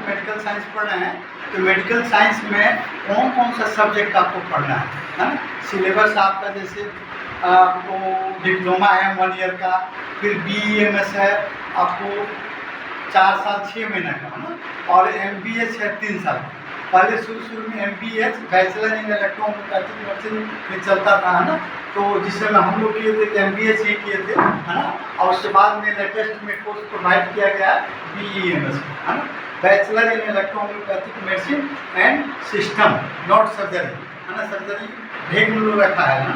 Medical science पढ़ रहे हैं तो मेडिकल साइंस में कौन कौन सा सब्जेक्ट आपको पढ़ना है ना। सिलेबस आपका जैसे आपको डिप्लोमा है 1 ईयर का, फिर BEMS है आपको 4 साल 6 महीना का है ना, और MBH है 3 साल। पहले शुरू में MBH bachelor in electromagnetic medicine में चलता था है ना, तो जिस समय हम लोग किए थे MBH ही किए थे है ना, और उसके बाद में लेटेस्ट में कोर्स प्रोवाइड किया गया BEMS है ना, bachelor in electromagnetic medicine and system, not surgery है ना, सर्जरी भेग में लोग रखा है ना,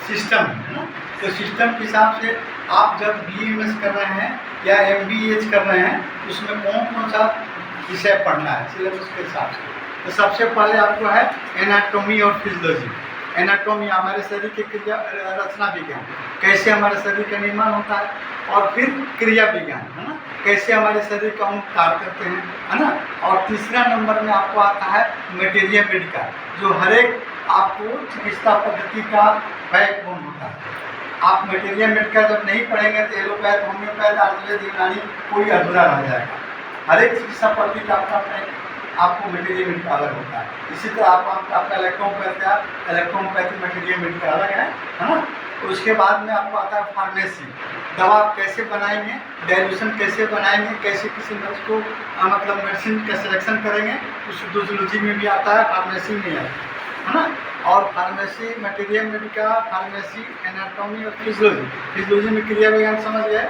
सिस्टम है ना। तो सिस्टम के हिसाब से आप जब BEMS कर रहे हैं या MBH कर रहे हैं उसमें कौन कौन सा विषय पढ़ना है सिलेबस के हिसाब से। तो सबसे पहले आपको है एनाटॉमी और फिजियोलॉजी। एनाटॉमी हमारे शरीर के क्रिया रचना विज्ञान, कैसे हमारे शरीर का निर्माण होता है, और फिर क्रिया विज्ञान है ना, कैसे हमारे शरीर का अंग कार्य करते हैं है ना। और तीसरा नंबर में आपको आता है मटेरियल मेडिकल, जो हर एक आपको चिकित्सा पद्धति का बैकबोन होता है। आप मटेरियल मेडिकल जब नहीं पढ़ेंगे तो एलोपैथ, होम्योपैथ, आयुर्वेद, यूनानी कोई अधूरा रह जाएगा। हर एक चिकित्सा पद्धति का अपना आपको मटेरियल मेडिकल अलग होता है। इसी तरह आपका इलेक्ट्रोपैथी मटेरियल मेडिकल अलग है ना। तो उसके बाद में आपको आता है फार्मेसी, दवा आप कैसे बनाएंगे, डाइल्यूशन कैसे बनाएंगे, कैसे किसी मरीज को मतलब मेडिसिन का सिलेक्शन करेंगे, उस डोजोलॉजी में भी आता है, फार्मेसी में है ना। और pharmacy material medical, pharmacy, anatomy और फिजियोलॉजी। फिजियोलॉजी में क्रिया विज्ञान समझ गए।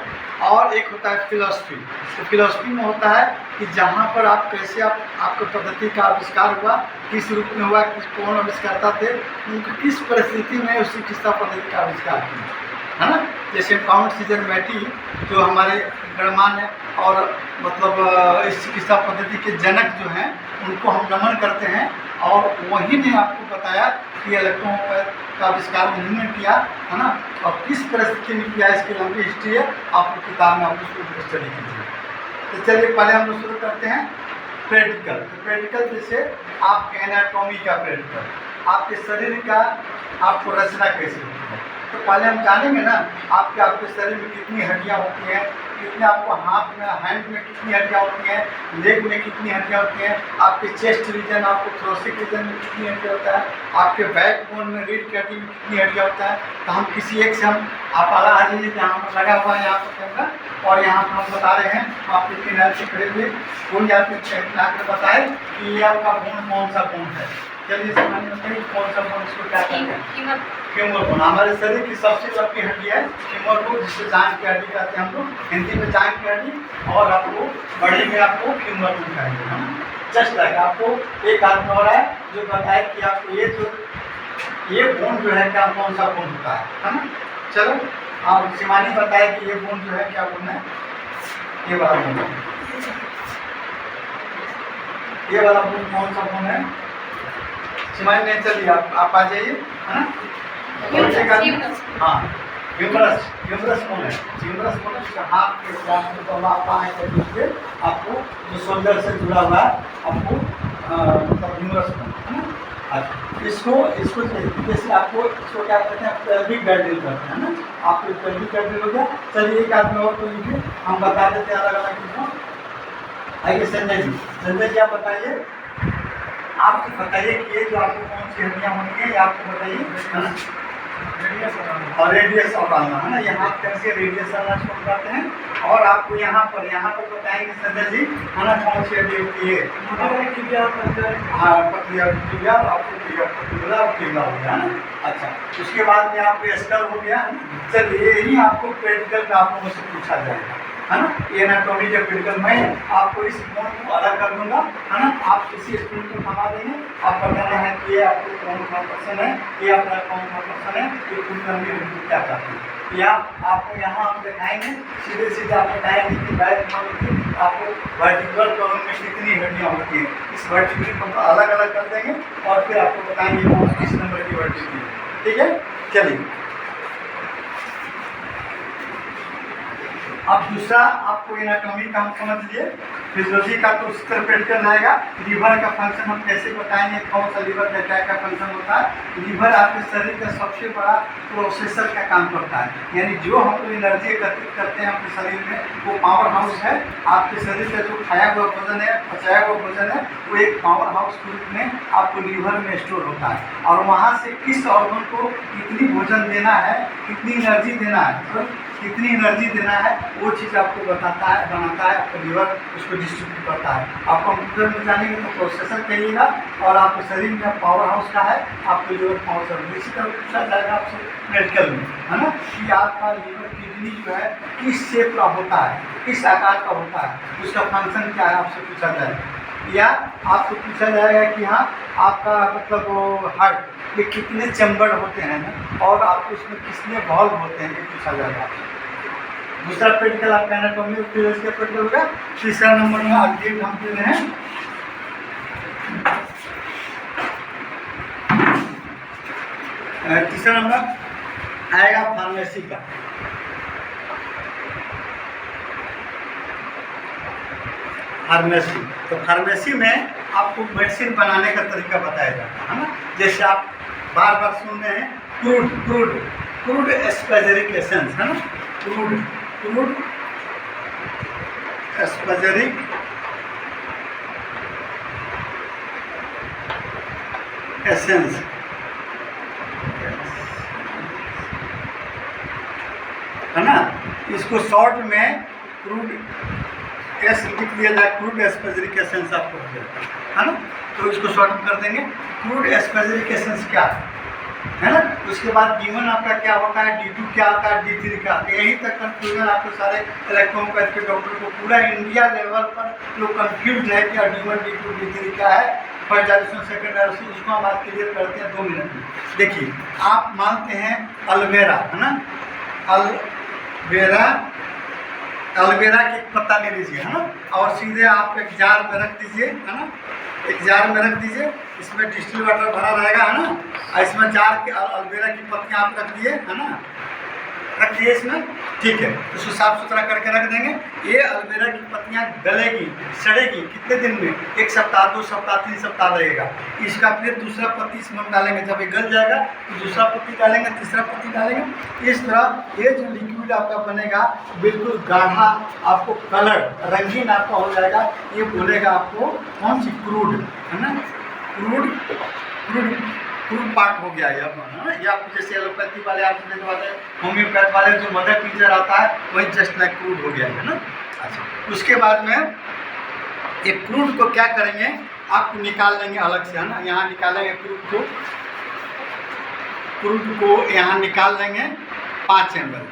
और एक होता है फिलॉसफी। तो फिलॉसफी में होता है कि जहाँ पर आप कैसे आपको पद्धति का आविष्कार हुआ, किस रूप में हुआ, कौन आविष्कारता थे, उनको किस परिस्थिति में उस चिकित्सा पद्धति का आविष्कार किया है ना। जैसे माउंट सीजर मैटी जो हमारे गणमान्य और मतलब इस चिकित्सा पद्धति के जनक जो हैं उनको हम नमन करते हैं, और वही ने आपको बताया कि इलेक्ट्रोपैथ का आविष्कार उन्होंने किया है ना, और किस परिस्थिति में किया, इसकी लंबी हिस्ट्री है, आपको किताब में आप उसको स्टडी कीजिए। तो चलिए पहले हम लोग शुरू करते हैं प्रैक्टिकल। तो प्रैक्टिकल जैसे आप एनाटॉमी का प्रैक्टिकल, आपके शरीर का आपको रचना कैसे होती है। तो पहले हम जानेंगे ना आपके शरीर में कितनी हड्डियाँ होती हैं, कितने आपको हाथ में हैंड में कितनी हड्डियाँ होती हैं, लेग में कितनी हड्डियाँ होती हैं, आपके चेस्ट रीजन, आपको थोरेसिक रीजन में कितनी हड्डियाँ होता है, आपके बैक बोन में रीढ़ की हड्डी में कितनी हड्डियाँ होता है। तो हम किसी एक से हम आप आला आ जाइए, यहाँ पर लगा हुआ है यहाँ पर कैमरा, और यहाँ पर हम बता रहे हैं आप इतनी नजर से खड़े हुए कोई आपको बताए कि ये आपका बोन कौन सा बोन है। चलिए सामान्य बताइए कौन सा बोन, इसको क्या कहते हैं। फीमर बोन हमारे शरीर की सबसे लंबी हड्डी है फीमर बोन, जिसे जांघ की हड्डी कहते हैं हम लोग हिंदी में जांघ की हड्डी, और आपको बड़ी में आपको फीमर बोन कहेंगे हम। जस्ट लाइक आपको एक आदमी हो रहा है जो बताए कि आपको ये बोन जो है क्या कौन सा बोन होता है ना। चलो आप शिवानी बताए कि ये बोन जो है क्या बोन है, ये वाला बोन है, ये वाला बोन कौन सा बोन है शिवानी ने। चलिए आप आ जाइए है ना। हाँ ह्यूमरस, ह्यूमरस बोन है, ह्यूमरस बोन है हाथ के आपको जो शोल्डर से जुड़ा हुआ है आपको मतलब ह्यूमरस बोन है ना। अच्छा इसको जैसे आपको इसको क्या कहते हैं, पेल्विक गर्डल करते हैं ना, आपको पेल्विक गर्डल हो गया। चलिए एक आदमी और को लिखिए, हम बता देते हैं अलग अलग चीज़ों। आइए संजय जी, संजय जी आप बताइए, आप बताइए कि ये जो आपको कौन सी हड्डियाँ होनी है, ये आपको बताइए है ना। और रेडियस और आना है ना, यहाँ करके रेडियस आना शुरू करते हैं, और आपको यहाँ पर बताएंगे संजय जी है ना कौन सी हड्डी होती है। हाँ पतलिया हो गया ना। अच्छा उसके बाद में आपको स्कल हो गया। चलिए यही आपको प्रैक्टिकल में आपको मुझसे पूछा जाएगा है ना। ये एनाटॉमी का प्रैक्टिकल मैं आपको इस बोन को अलग कर दूंगा है ना, आप इसी स्क्रीन को थमा देंगे, आप बताना है कि ये आपको कौन सा पर्सन है, ये अपना कौन सा पर्सन है, ये पूरी लंबी हड्डी क्या करती है। या आपको यहाँ हम दिखाएंगे सीधे सीधे आप बताएंगे कि बैक में आपको वर्टिकल कॉलम में कितनी हड्डियाँ होती हैं, इस वर्टिकल को अलग अलग कर देंगे और फिर आपको बताएंगे कौन किस नंबर की वर्टिकल है। ठीक है चलिए अब दूसरा आपको एनाटॉमी का हम समझ लिए, फिजियोलॉजी का तो उसी तरह प्रैक्टिकल रहेगा। लीवर का फंक्शन हम कैसे बताएंगे, कौन सा लीवर का क्या क्या फंक्शन होता है। लीवर आपके शरीर का सबसे बड़ा प्रोसेसर का काम करता है, यानी जो हम लोग एनर्जी एकत्रित करते हैं अपने शरीर में, वो पावर हाउस है। आपके शरीर का जो खाया हुआ भोजन है, पचाया हुआ भोजन है, वो एक पावर हाउस के रूप में आपको लीवर में स्टोर होता है। और वहाँ से किस ऑर्गन को कितनी भोजन देना है, कितनी एनर्जी देना है, तो कितनी एनर्जी देना है, वो चीज़ आपको बताता है, बनाता है आपका लीवर, उसको डिस्ट्रीब्यूट करता है। आप कंप्यूटर में जानेंगे तो प्रोसेसर कहिएगा, और आपके शरीर में पावर हाउस का है, आपको लीवर पावर हाउस। इसी तरह पूछा जाएगा आपसे मेडिकल में, है ना, कि आपका लीवर किडनी जो है किस शेप का होता है, किस आकार का होता है, उसका फंक्शन क्या है, आपसे पूछा जाएगा। या आपको पूछा जाएगा कि हाँ आपका मतलब वो हार्ट में कितने चैम्बर होते हैं ना, और आपको उसमें कितने वॉल्व होते हैं, ये पूछा जाएगा आपसे। दूसरा प्रैक्टिकल आपका एनाटॉमी और फिजियोलॉजी का प्रैक्टिकल होगा। तीसरा नंबर में आगे हम दे रहे हैं तीसरा नंबर आएगा फार्मेसी का। फार्मेसी, तो फार्मेसी में आपको मेडिसिन बनाने का तरीका बताया जाता है ना। जैसे आप बार बार सुन रहे हैं क्रूड एस्पेरिक एसेंस, है ना, क्रूड एस्पेरिक एसेंस, है ना। इसको शॉर्ट में क्रूड एस लिख दिया जाए, क्रूड एस्पेरिक एसेंस आपको हो जाएगा, है ना। तो इसको शॉर्ट में कर देंगे, क्रूड एस्पेरिक एसेंस क्या है ना। उसके बाद D1 आपका क्या होता है, D2 क्या होता है, D3 क्या होता है। यहीं तक कंफ्यूजन आपको सारे इलेक्ट्रोपैथ के डॉक्टर को पूरा इंडिया लेवल पर लोग कंफ्यूज है कि D1 D2 D3 क्या है। फर्स्ट डायरेक्शन सेकंड डायरेक्शन, उसको हम आज क्लियर करते हैं 2 मिनट में। देखिए, आप मानते हैं एलोवेरा, है ना, एलोवेरा की पत्ता ले लीजिए, है ना, और सीधे आप एक जार में रख दीजिए, है ना, एक जार में रख दीजिए, इसमें डिस्टिल वाटर भरा रहेगा, है ना, और इसमें जार के एलोवेरा की पत्तियाँ आप रख दिए, है ना, रख दिए इसमें, ठीक है। इसको साफ सुथरा करके रख देंगे। ये एलोवेरा की पत्तियाँ गलेगी, सड़ेगी कितने दिन में, 1 सप्ताह 2 सप्ताह 3 सप्ताह लगेगा। इसका फिर दूसरा पत्ती इसमें डालेंगे, जब ये गल जाएगा तो दूसरा पत्ती डालेंगे, तीसरा पत्ती डालेंगे। इस तरह ये जो लिक्विड आपका बनेगा बिल्कुल गाढ़ा, आपको कलर रंगीन आपका हो जाएगा। ये बोलेगा आपको कौन सी, क्रूड, है ना, क्रूड पार्ट हो गया है अब, है ना। ये आपको जैसे एलोपैथी वाले आयुर्वेद वाले, होम्योपैथ वाले जो मदर टीचर आता है, वही जस्ट लाइक क्रूड हो गया है ना। अच्छा, उसके बाद में ये क्रूड को क्या करेंगे, आपको निकाल लेंगे अलग से, है ना। यहाँ निकालेंगे क्रूड को यहाँ निकाल लेंगे 5 ml,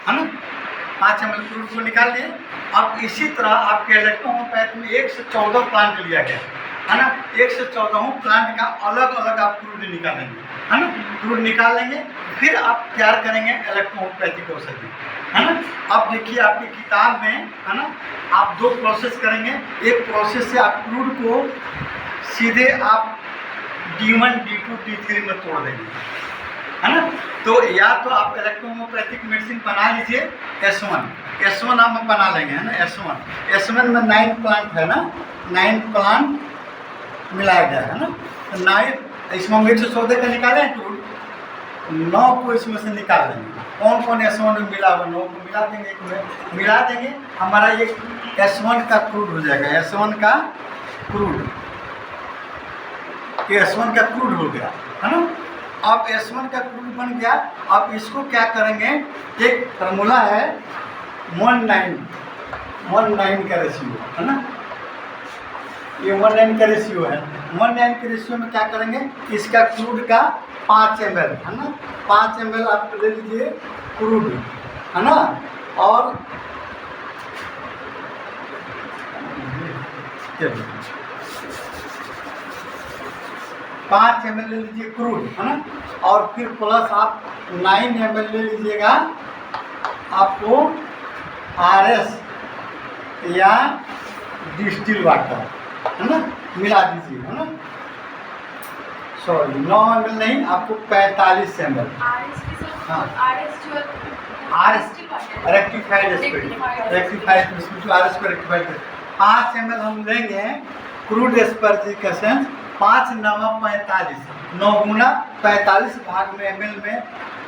है ना, 5 ml क्रूड को निकाल दिए। अब इसी तरह आपके इलेक्ट्रोहोम्योपैथ में 1 से 14 प्लांट लिया गया, है ना। 1 से 14 प्लांट का अलग अलग आप क्रूड निकालेंगे, है ना, क्रूड निकाल लेंगे। फिर आप तैयार करेंगे इलेक्ट्रोहोम्योपैथिक औषधि, है ना। अब देखिए आपकी किताब में, है ना, आप 2 प्रोसेस करेंगे। एक प्रोसेस से आप क्रूड को सीधे आप D1 D2 D3 में तोड़ देंगे, है ना। तो या तो आप इलेक्ट्रोहोम्योपैथिक मेडिसिन बना लीजिए S1 आप बना लेंगे, है ना। S1 में 9 प्लांट है ना, 9 प्लांट मिलाया गया है ना। तो 9 इसमें हम 114 का निकालें, तो 9 को इसमें से निकाल देंगे। कौन कौन S1 में मिला हुआ, 9 को मिला देंगे, एक में मिला देंगे। हमारा ये S1 का क्रूड हो जाएगा, S1 का क्रूड हो गया, है ना। अब S1 का क्रूड बन गया। अब इसको क्या करेंगे, एक फार्मूला है 1:9 का रेशियो, है ना। ये 1:9 का रेशियो है। 1:9 के रेशियो में क्या करेंगे, इसका क्रूड का 5 ml, है ना, 5 ml आप ले लीजिए क्रूड, है ना, और 5 ml ले लीजिए क्रूड, है ना, और फिर प्लस आप 9 ml ले लीजिएगा आपको RS या डिस्टिल वाटर, है ना, मिला दीजिए, है ना। सॉरी 9 ml नहीं, आपको 45 ml, हाँ आर एस रेक्टिफाइड रेक्टिफाइड जो आर एस को रेक्टिफाइड कर 5 ml हम लेंगे क्रूड एस्परजिक एसेंस 5 9 45 9 गुना 45 भाग में ml में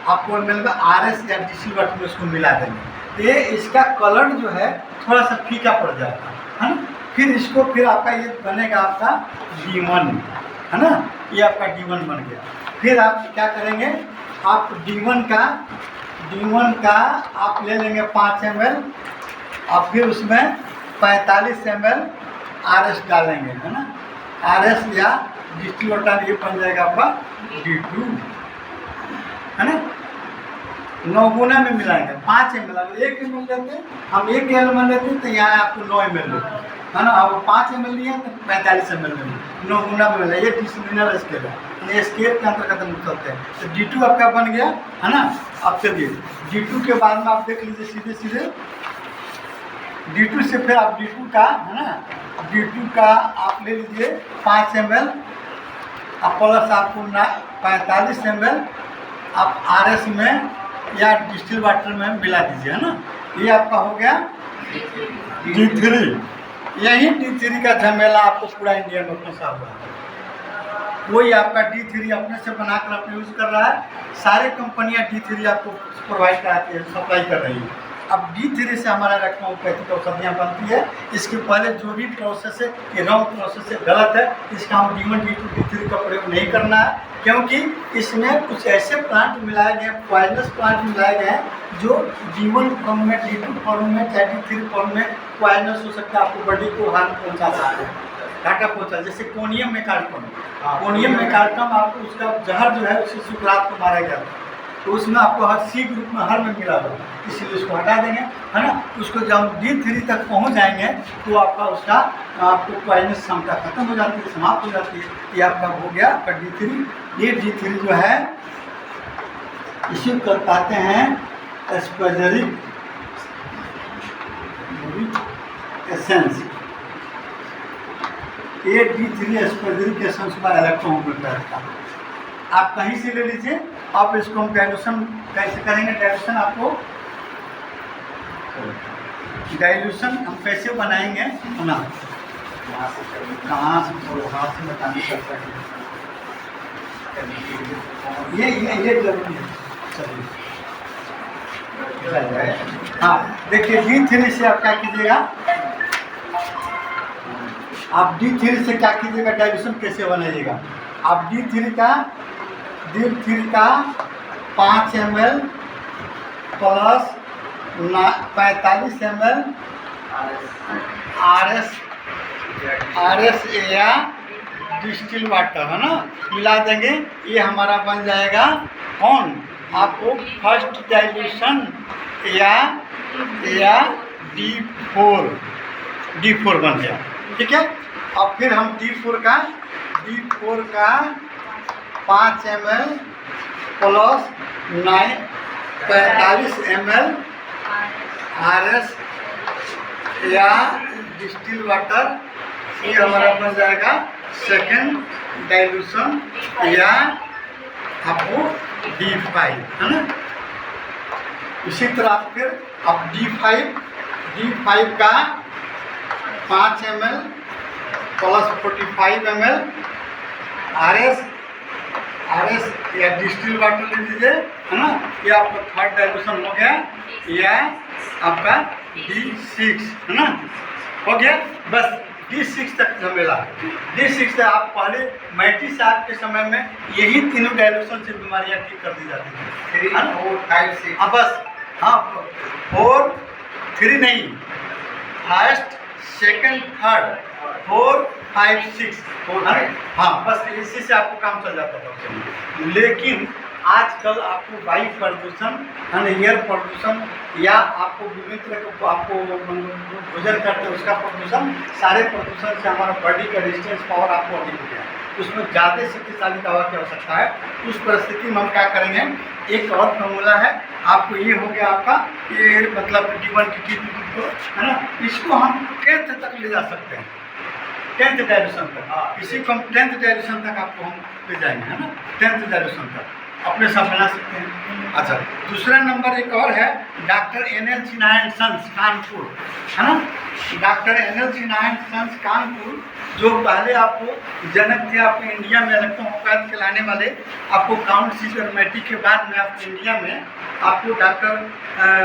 आपको ml में आर एस या डिस्टिल वाटर में उसको मिला देंगे। ये इसका कलर जो है थोड़ा सा फीका पड़ जाता है ना। फिर इसको फिर आपका ये बनेगा आपका D1 है ना, ये आपका D1 बन गया। फिर आप क्या करेंगे, आप D1 का आप ले लेंगे 5 ml और फिर उसमें 45 ml RS डालेंगे है ना। RS या डिस्टिल वाटर ये बन जाएगा आपका D2 है ना। 9 गुना में मिलाएंगे 5 ml, अगर 1 ml लेते हम 1 ml लेते तो यहाँ आपको 9 ml लेते है ना। अब 5 ml लिया तो 45 ml में 9 गुना में मिला। ये डिसिमिनल स्केल है, ये स्केल के अंतर्गत हम चलते हैं। तो D2 आपका बन गया है ना। अब चलिए D2 के बाद में आप देख लीजिए सीधे D2 से फिर आप D2 का है ना, D2 का आप ले लीजिए 5 ml अब प्लस आपको 45 ml आप RS में या डिस्टिल वाटर में मिला दीजिए है ना। ये आपका हो गया D3। यही D3 का झमेला आपको पूरा इंडिया में फंसा हुआ है। वही आपका D3 अपने से बनाकर अपने यूज़ कर रहा है। सारे कंपनियां D3 आपको प्रोवाइड कराती है, सप्लाई कर रही है। अब D3 से हमारा होम्योपैथिक औषधियाँ बनती है। इसके पहले जो भी प्रोसेस है ये रॉन्ग प्रोसेस है, गलत है। इसका हम D1 D2 D3 का प्रयोग नहीं करना है, क्योंकि इसमें कुछ ऐसे प्लांट मिलाए गए, पॉइजनस प्लांट मिलाए गए हैं जो D1 फॉर्म में, D2 फॉर्म में, चाहे D3 फॉर्म में पॉइजनस हो सकता है, आपको बॉडी को हानि पहुँचा सकता है, घाटा पहुँचा। जैसे कोनियम मेकार्टम आपको उसका जहर जो है उसे शुक्रात को मारा गया था, तो उसमें आपको हर C ग्रुप में हर में मिला हुआ, इसलिए उसको हटा देंगे है ना। उसको जब D3 तक पहुंच जाएंगे तो आपका उसका आपको पॉइजनस क्षमता खत्म हो जाती है, समाप्त हो जाती है। ये आपका हो गया आपका D3। ये D3 जो है इसे कर पाते हैं एस्परजिक एसेंस। ये D3 एस्परजिक एसेंस का इलेक्ट्रोहोमोमीटर का आप कहीं से ले लीजिए। आप इसको हम डाइल्यूशन कैसे करेंगे, डाइल्यूशन आपको डाइल्यूशन हम कैसे बनाएंगे ना, कहाँ से हाथ से बताने सकता है ये जरूरी है। चलिए हाँ देखिए D3 से आप क्या कीजिएगा, आप D3 से क्या कीजिएगा, डाइल्यूशन कैसे बनाइएगा। आप D3 का 5 ml प्लस 45 ml RS या डिस्टिल वाटर है ना मिला देंगे। ये हमारा बन जाएगा कौन, आपको फर्स्ट डाइल्यूशन या D4 बन गया, ठीक है। अब फिर हम D4 का 5 ml प्लस 45 ml RS या डिस्टिल वाटर, ये हमारा बन जाएगा सेकेंड डाइल्यूशन या आपको D5 है ना। इसी तरह फिर आप D5 का 5 ml प्लस 45 ml RS या डिस्टिल वाटर ले लीजिए है ना। ये आपका थर्ड डाइल्यूशन हो गया, या आपका D6 है ना, हो गया। बस D6 तक झमेला। D6 से आप पहले मैटी साहब के समय में यही तीनों डाइल्यूशन से बीमारियां ठीक कर दी जाती थी, 3 4 5 6। हाँ बस, हाँ 4 3 नहीं, फर्स्ट सेकंड थर्ड 4 5 6 हाँ बस इसी से आपको काम चल जाता था। लेकिन आजकल आपको वायु प्रदूषण एयर प्रदूषण या आपको विभिन्न तरह के आपको भोजन करते उसका प्रदूषण, सारे प्रदूषण से हमारा बॉडी का रेजिस्टेंस पावर आपको अधिक हो गया, उसमें ज़्यादा शक्तिशाली दवा की आवश्यकता है। उस परिस्थिति में हम क्या करेंगे, एक और फॉर्मूला है आपको, ये हो गया आपका ये मतलब D1 D2 है ना, इसको हम 10th तक ले जा सकते हैं, 10th डाइल्यूशन तक। इसी को हम 10th डाइल्यूशन तक आपको हम ले जाएंगे है ना, 10th डाइल्यूशन तक। अपने साथ बना सकते हैं। अच्छा, दूसरा नंबर एक और है doctor NL Sinha and sons Kanpur, है ना। Doctor NL Sinha and sons Kanpur जो पहले आपको जनक थे आपको इंडिया में इलेक्ट्रोमोबाइल चलाने वाले, आपको काउंट सिस्टमैटिक के बाद में आपको इंडिया में आपको डॉक्टर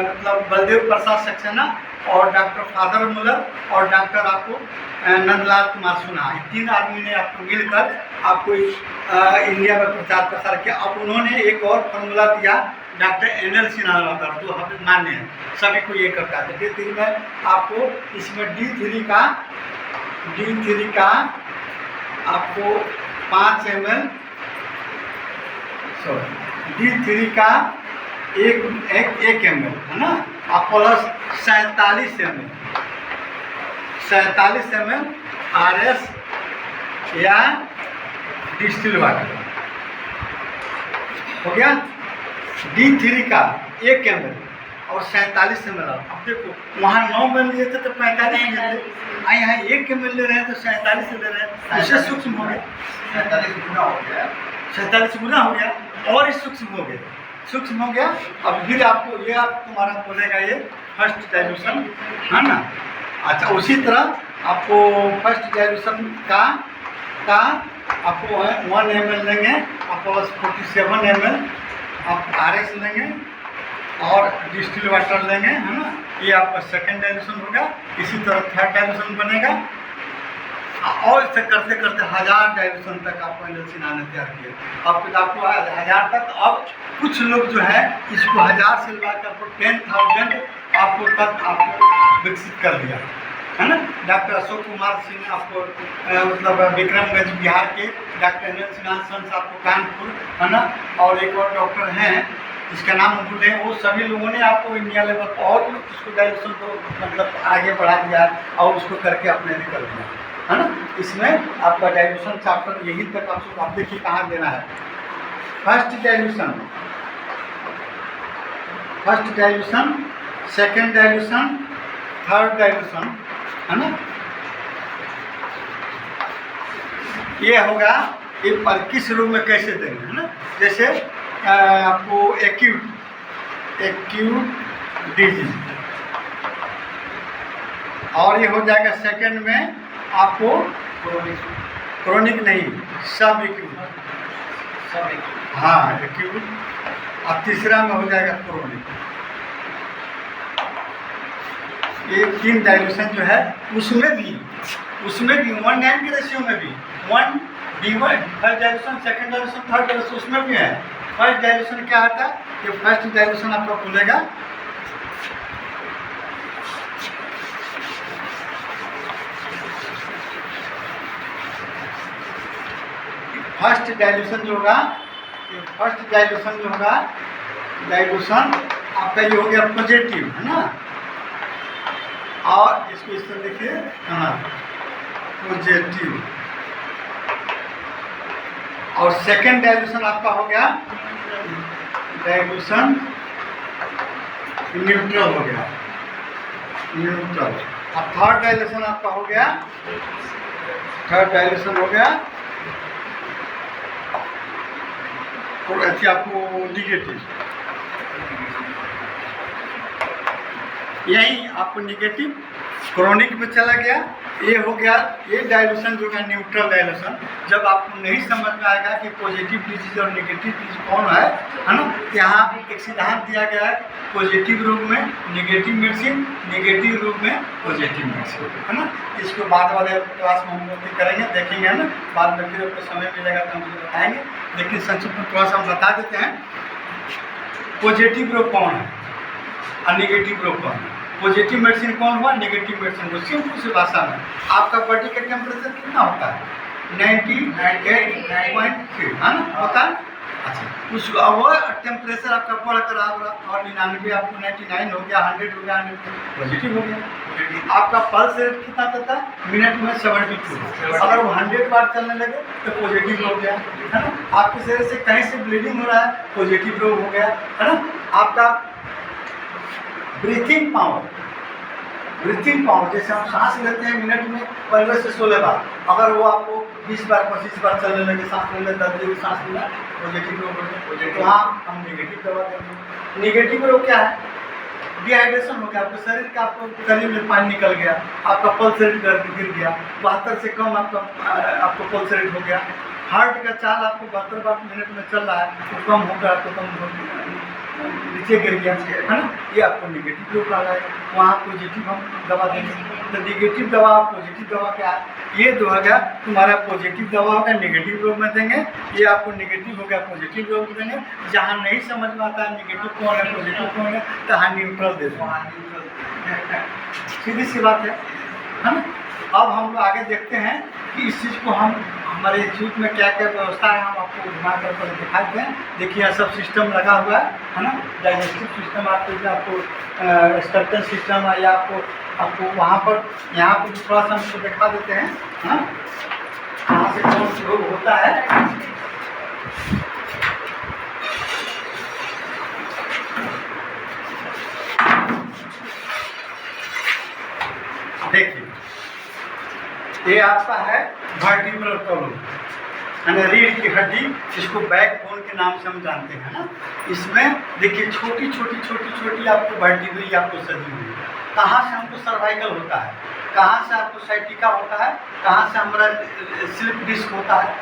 मतलब बलदेव प्रसाद सक्सेना और डॉक्टर फादर मुलर और डॉक्टर आपको नंदलाल कुमार सुना, ये 3 आदमी ने आपको मिलकर आपको इंडिया में प्रचार प्रसार किया। अब उन्होंने एक और फॉर्मूला दिया डॉक्टर NL सिन्हा वाला, जो हमें मान्य है, सभी को ये करता है। D3 में आपको इसमें D3 का आपको 5 ml, D3 का एक ml, है ना, आप प्लस 47 ml RS या डिस्टिल वाटर हो गया। D3 का 1 ml और 47 ml। अब देखो वहाँ 9 ml लिए थे तो 45 लिए थे, यहाँ 1 ml ले रहे हैं तो 47 ले रहे हैं, इससे सूक्ष्म हो गया, 47 गुना हो गया और इस सूक्ष्म हो गया। अब फिर आपको ये तुम्हारा बोलेगा ये फर्स्ट डाइल्यूशन, है ना। अच्छा, उसी तरह आपको फर्स्ट डाइल्यूशन का आपको 1 ml लेंगे, आप प्लस 47 ml आप RS लेंगे और डिस्टिल वाटर लेंगे, है ना। ये आपका सेकेंड डाइल्यूशन होगा। इसी तरह थर्ड डाइल्यूशन बनेगा और इसे करते करते 1000 डाइल्यूशन तक आपको NL सिन्हा ने तैयार किया। आपको 1000 तक। अब कुछ लोग जो है इसको 1000 से लगाकर आपको 10,000 आपको विकसित कर दिया, है ना। डॉक्टर अशोक कुमार सिंह आपको मतलब विक्रमगंज बिहार के, डॉक्टर NL सिन्हा सन्स आपको कानपुर, है ना, और एक और डॉक्टर हैं जिसका नाम भूल हैं, वो सभी लोगों ने आपको इंडिया लेवल पर और उसको डाइल्यूशन को मतलब आगे बढ़ा दिया और उसको करके अपने लिए कर दिया, है ना। इसमें आपका डाइल्यूशन चैप्टर यही तक आप देखिए कहाँ देना है। First dilution, second dilution, third dilution, है ना। ये होगा ये पर किस रूप में कैसे देंगे, है ना। जैसे आपको एक्यूट डिजीज और ये हो जाएगा सेकंड में आपको क्रोनिक नहीं, सब एक्यूट, हाँ एक्यूट, और तीसरा में हो जाएगा क्रोनिक। ये 3 डाइल्यूशन जो है उसमें भी 1:9 के रेशियो में भी 1:1 first dilution, second dilution, third dilution उसमें भी है। फर्स्ट डाइल्यूशन क्या आता है, ये फर्स्ट डाइल्यूशन आपका खुलेगा फर्स्ट डाइल्यूशन जो होगा, डाइल्यूशन आपका ये हो गया पॉजिटिव, है ना। और इसको इस तरह देखिए, हाँ पॉजिटिव। और सेकेंड डाइल्यूशन आपका हो गया डाइल्यूशन न्यूट्रल हो गया, न्यूट्रल। अब थर्ड डाइल्यूशन आपका हो गया, और अच्छी आपको निगेटिव, यही आपको निगेटिव क्रोनिक में चला गया। ये हो गया ये डाइल्यूशन जो है न्यूट्रल डाइल्यूशन। जब आपको नहीं समझ में आएगा कि पॉजिटिव डिजीज और नेगेटिव डिजीज कौन है ना, यहाँ एक सिद्धांत दिया गया है, पॉजिटिव रूप में नेगेटिव मेडिसिन, नेगेटिव रूप में पॉजिटिव मेडिसिन, है ना। इसको बाद वाले क्लास में हम लोग करेंगे, देखेंगे, है ना। बाद में फिर आपको समय मिलेगा तो हम लोग बताएंगे, लेकिन संक्षिप्त में थोड़ा सा हम बता देते हैं पॉजिटिव रोग कौन है और नेगेटिव रोग कौन है। पॉजिटिव मेडिसिन कौन हुआ, नेगेटिव मेडिसिन को सिंपल सी भाषा में आपका बॉडी का टेम्परेचर कितना होता है 98.3, है ना, होता है। अच्छा, उस वो टेम्परेचर आपका बढ़कर और 99 आपको 99 हो गया, 100 हो गया, 100 पॉजिटिव हो गया। आपका पल्स रेट कितना देता है मिनट में 72, अगर वो 100 बार चलने लगे तो पॉजिटिव हो गया, है ना। आपके शरीर से कहीं से ब्लीडिंग हो रहा है, पॉजिटिव रोग हो गया, है ना। आपका ब्रीथिंग पावर ब्रीथिंग पावर, जैसे हम सांस लेते हैं मिनट में 15 से 16 बार, अगर वो आपको 20 बार 25 बार चलने लगे, सांस लेने 10 दिन सांस लेना, पॉजिटिव रोग हो, तो हाँ हम निगेटिव दवा देंगे। निगेटिव रोग क्या है? डिहाइड्रेशन हो गया, आपके शरीर का, आपको शरीर में पानी निकल गया, आपका पल्स रेट गिर गया, 72 से कम आपको पल्स रेट हो गया, हार्ट का चाल आपको 72 बार मिनट में चल रहा है, तो कम हो गया, आपको कम नीचे गिर गया, है ना, ये आपको निगेटिव रोग आ जाएगा। वहाँ पॉजिटिव हम दवा देंगे। तो निगेटिव दवा, पॉजिटिव दवा क्या है? ये जो है तुम्हारा पॉजिटिव दवा होगा, निगेटिव रोग में देंगे। ये आपको निगेटिव हो गया, पॉजिटिव रोग में देंगे। जहाँ नहीं समझ में आता है निगेटिव कौन है पॉजिटिव कौन है, तो हाँ न्यूट्रल दे दो, सीधी सी बात है ना। अब हम लोग आगे देखते हैं कि इस चीज़ को हम हमारे इंस्टीट्यूट में क्या क्या व्यवस्था है, हम आपको घुमा कर दिखाते हैं। देखिए यहाँ सब सिस्टम लगा हुआ है ना, डाइजेस्टिव सिस्टम, आपको स्कर्टन सिस्टम है, या आपको वहाँ पर, यहाँ पर थोड़ा सा हमको दिखा देते हैं हाँ, कहाँ से कौन सा रोग होता है। देखिए ये आपका है वर्टिब्रल कॉलम, यानी रीढ़ की हड्डी, जिसको बैकबोन के नाम से हम जानते हैं ना। इसमें देखिए छोटी छोटी आपको वर्टिब्री आपको सजी हुई है। कहाँ से हमको सर्वाइकल होता है, कहाँ से आपको साइटिका होता है, कहाँ से हमारा स्लिप डिस्क होता है,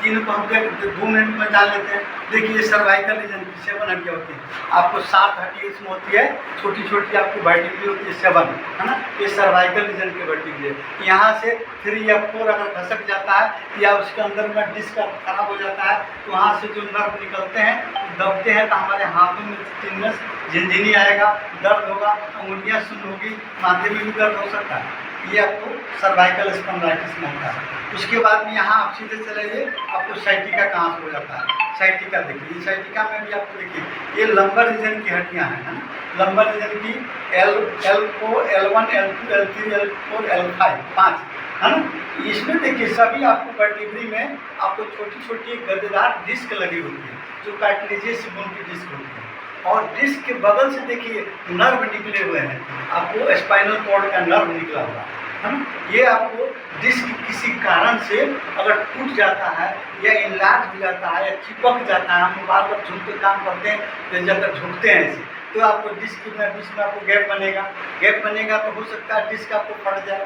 तीनों को हम 2 मिनट में जान लेते हैं। देखिए सर्वाइकल रीजन की 7 हड्डियाँ होती हैं, आपको 7 हड्डी इसमें होती है, छोटी आपकी वर्टिब्री होती है 7, है ना। ये सर्वाइकल रीजन की वर्टिब्री है। यहाँ से 3 या 4 अगर खसक जाता है या उसके अंदर में डिस्क खराब हो जाता है, तो वहाँ से जो नर्व निकलते हैं, दबते हैं, तो हमारे हाथों में टिनस, झिनझिनी आएगा, दर्द होगा, उंगलियाँ सुन्न होगी, माथे में भी दर्द हो सकता है। ये आपको सर्वाइकल स्पॉन्डिलाइटिस में होता है। उसके बाद में यहाँ आप सीधे चलेंगे, आपको साइटिका कहाँ से हो जाता है। साइटिका देखिए, साइटिका में भी आपको देखिए ये लंबर रीजन की हड्डियाँ हैं ना, लंबर रीजन की L4, L1, L2, L3, L4, L5, 5 है ना। इसमें देखिए सभी आपको वर्टिब्री में आपको छोटी गद्देदार डिस्क लगी होती है, जो कार्टिलेजियस बोन की डिस्क होती है। और डिस्क के बगल से देखिए नर्व निकले हुए हैं, आपको स्पाइनल कॉर्ड का नर्व निकला हुआ है ना। ये आपको डिस्क किसी कारण से अगर टूट जाता है या इनलार्ज हो जाता है या चिपक जाता है, हम बार बार झुक के काम करते हैं, तो जब तक झुकते हैं ऐसे, तो आपको डिस्क में आपको गैप बनेगा, तो हो सकता है डिस्क आपको फट जाए,